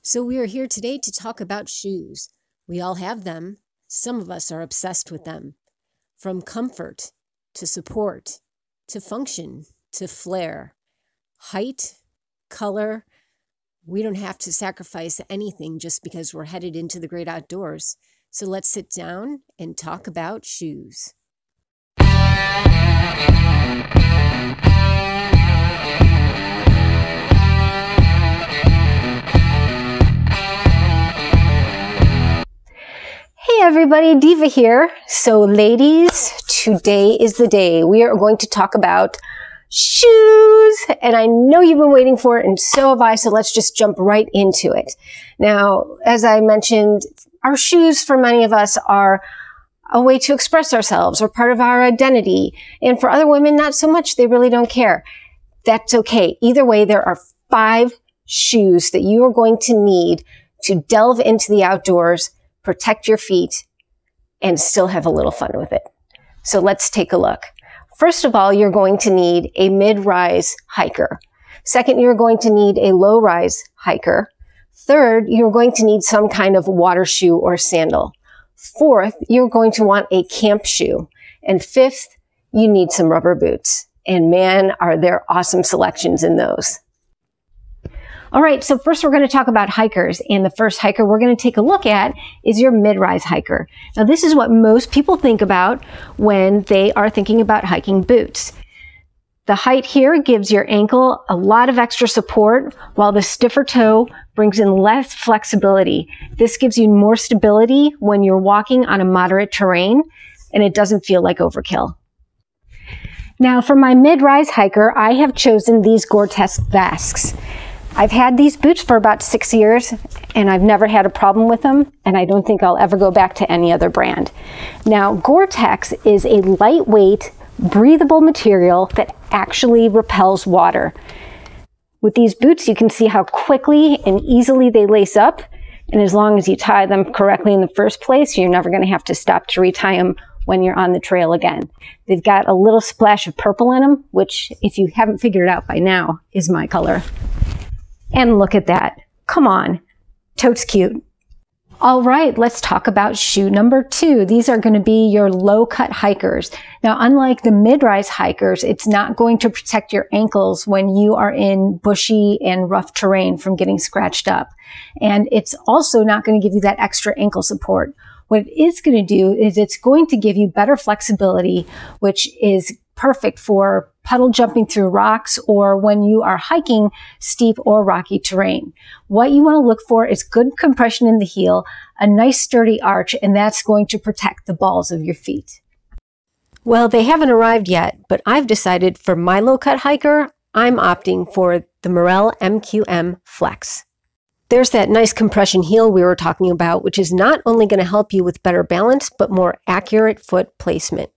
So we are here today to talk about shoes. We all have them. Some of us are obsessed with them. From comfort to support to function to flair, height, color. We don't have to sacrifice anything just because we're headed into the great outdoors. So let's sit down and talk about shoes. Hey everybody, Diva here. So ladies, today is the day. We are going to talk about shoes, and I know you've been waiting for it, and so have I, so let's just jump right into it. Now, as I mentioned, our shoes for many of us are a way to express ourselves or part of our identity, and for other women, not so much. They really don't care. That's okay. Either way, there are 5 shoes that you are going to need to delve into the outdoors, protect your feet, and still have a little fun with it. So let's take a look. First of all, you're going to need a mid-rise hiker. Second, you're going to need a low-rise hiker. Third, you're going to need some kind of water shoe or sandal. Fourth, you're going to want a camp shoe. And fifth, you need some rubber boots. And man, are there awesome selections in those. All right, so first we're going to talk about hikers, and the first hiker we're going to take a look at is your mid-rise hiker. Now this is what most people think about when they are thinking about hiking boots. The height here gives your ankle a lot of extra support, while the stiffer toe brings in less flexibility. This gives you more stability when you're walking on a moderate terrain, and it doesn't feel like overkill. Now for my mid-rise hiker, I have chosen these Gore-Tex Vasks. I've had these boots for about 6 years, and I've never had a problem with them, and I don't think I'll ever go back to any other brand. Now, Gore-Tex is a lightweight, breathable material that actually repels water. With these boots, you can see how quickly and easily they lace up, and as long as you tie them correctly in the first place, you're never going to have to stop to retie them when you're on the trail again. They've got a little splash of purple in them, which, if you haven't figured it out by now, is my color. And look at that. Come on. Totes cute. All right, let's talk about shoe number 2. These are going to be your low-cut hikers. Now, unlike the mid-rise hikers, it's not going to protect your ankles when you are in bushy and rough terrain from getting scratched up. And it's also not going to give you that extra ankle support. What it is going to do is it's going to give you better flexibility, which is perfect for puddle jumping through rocks or when you are hiking steep or rocky terrain. What you want to look for is good compression in the heel, a nice sturdy arch, and that's going to protect the balls of your feet. Well, they haven't arrived yet, but I've decided for my low-cut hiker, I'm opting for the Morel MQM Flex. There's that nice compression heel we were talking about, which is not only going to help you with better balance, but more accurate foot placement.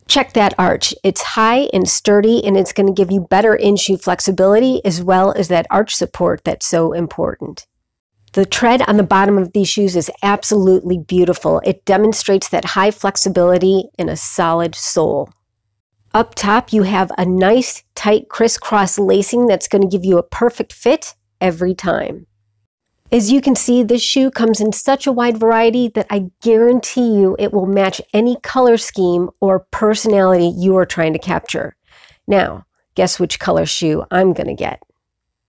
Check that arch. It's high and sturdy, and it's going to give you better in-shoe flexibility as well as that arch support that's so important. The tread on the bottom of these shoes is absolutely beautiful. It demonstrates that high flexibility in a solid sole. Up top, you have a nice, tight crisscross lacing that's going to give you a perfect fit every time. As you can see, this shoe comes in such a wide variety that I guarantee you it will match any color scheme or personality you are trying to capture. Now, guess which color shoe I'm going to get.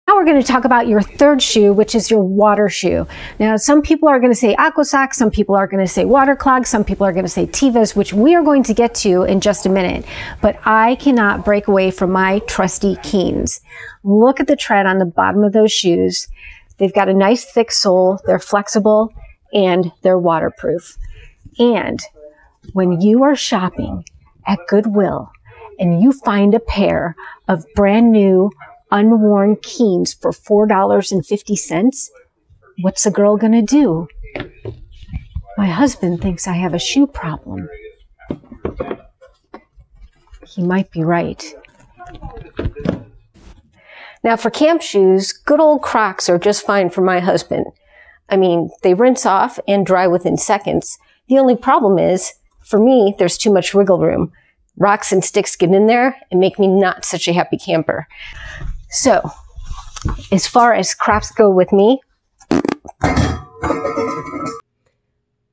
Now we're going to talk about your third shoe, which is your water shoe. Now, some people are going to say aqua socks, some people are going to say water clogs, some people are going to say Divas, which we are going to get to in just a minute. But I cannot break away from my trusty Keens. Look at the tread on the bottom of those shoes. They've got a nice thick sole, they're flexible, and they're waterproof. And when you are shopping at Goodwill and you find a pair of brand new unworn Keens for $4.50, what's a girl gonna do? My husband thinks I have a shoe problem. He might be right. Now for camp shoes, good old Crocs are just fine for my husband. I mean, they rinse off and dry within seconds. The only problem is, for me, there's too much wiggle room. Rocks and sticks get in there and make me not such a happy camper. So, as far as Crocs go with me,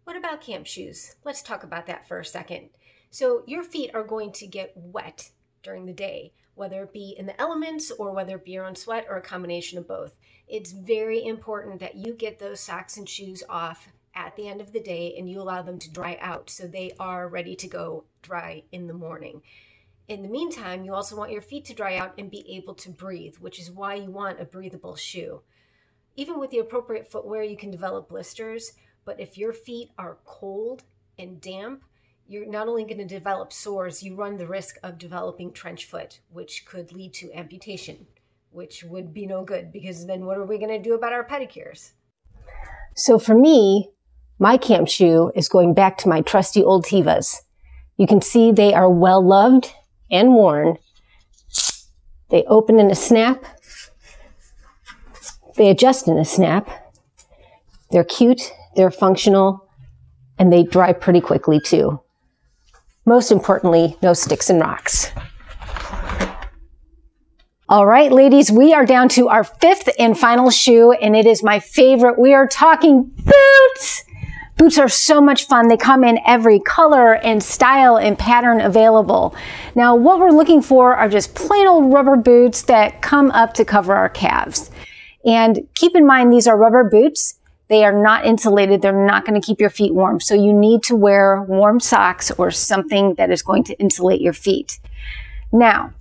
What about camp shoes? Let's talk about that for a second. So your feet are going to get wet during the day, whether it be in the elements or whether it be your own sweat or a combination of both. It's very important that you get those socks and shoes off at the end of the day and you allow them to dry out so they are ready to go dry in the morning. In the meantime, you also want your feet to dry out and be able to breathe, which is why you want a breathable shoe. Even with the appropriate footwear, you can develop blisters, but if your feet are cold and damp, you're not only going to develop sores, you run the risk of developing trench foot, which could lead to amputation, which would be no good because then what are we going to do about our pedicures? So for me, my camp shoe is going back to my trusty old Divas. You can see they are well loved and worn. They open in a snap. They adjust in a snap. They're cute, they're functional, and they dry pretty quickly too. Most importantly, no sticks and rocks. All right, ladies, we are down to our fifth and final shoe, and it is my favorite. We are talking boots. Boots are so much fun. They come in every color and style and pattern available. Now, what we're looking for are just plain old rubber boots that come up to cover our calves. And keep in mind, these are rubber boots. They are not insulated. They're not going to keep your feet warm. So you need to wear warm socks or something that is going to insulate your feet. Now,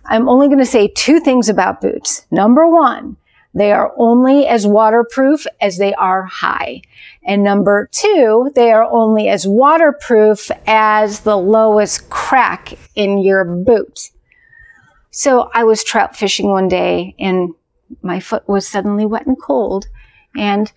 I'm only going to say two things about boots. Number one, they are only as waterproof as they are high. And number two, they are only as waterproof as the lowest crack in your boot. So I was trout fishing one day and my foot was suddenly wet and cold and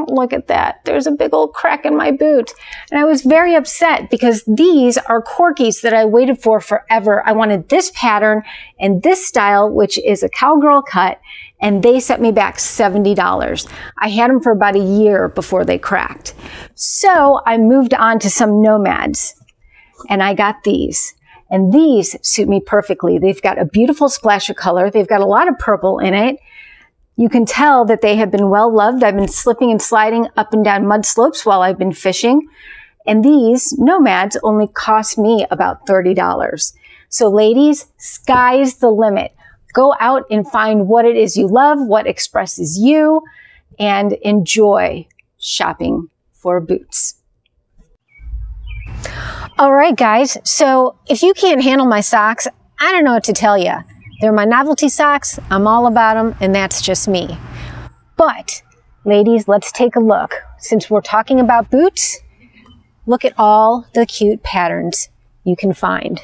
look at that. There's a big old crack in my boot. And I was very upset because these are corgis that I waited for forever. I wanted this pattern and this style, which is a cowgirl cut, and they set me back $70. I had them for about a year before they cracked. So I moved on to some nomads and I got these. And these suit me perfectly. They've got a beautiful splash of color. They've got a lot of purple in it. You can tell that they have been well loved. I've been slipping and sliding up and down mud slopes while I've been fishing. And these nomads only cost me about $30. So ladies, sky's the limit. Go out and find what it is you love, what expresses you, and enjoy shopping for boots. All right, guys. So if you can't handle my socks, I don't know what to tell you. They're my novelty socks. I'm all about them, and that's just me. But, ladies, let's take a look. Since we're talking about boots, look at all the cute patterns you can find.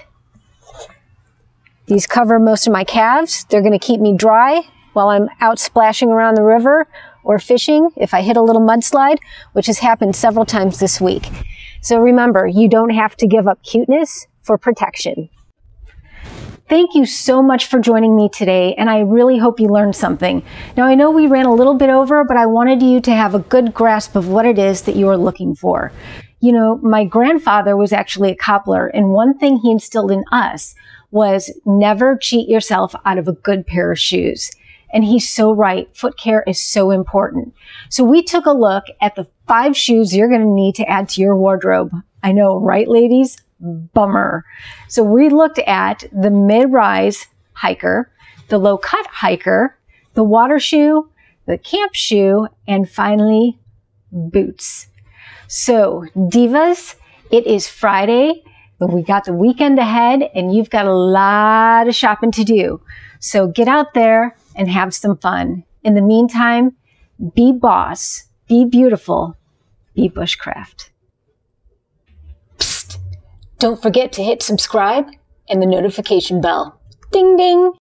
These cover most of my calves. They're going to keep me dry while I'm out splashing around the river or fishing if I hit a little mudslide, which has happened several times this week. So remember, you don't have to give up cuteness for protection. Thank you so much for joining me today, and I really hope you learned something. Now, I know we ran a little bit over, but I wanted you to have a good grasp of what it is that you are looking for. You know, my grandfather was actually a cobbler, and one thing he instilled in us was never cheat yourself out of a good pair of shoes. And he's so right. Foot care is so important. So we took a look at the 5 shoes you're going to need to add to your wardrobe. I know, right, ladies? Bummer. So we looked at the mid-rise hiker, the low-cut hiker, the water shoe, the camp shoe, and finally, boots. So Divas, it is Friday, but we got the weekend ahead, and you've got a lot of shopping to do. So get out there and have some fun. In the meantime, be boss, be beautiful, be bushcraft. Don't forget to hit subscribe and the notification bell. Ding, ding.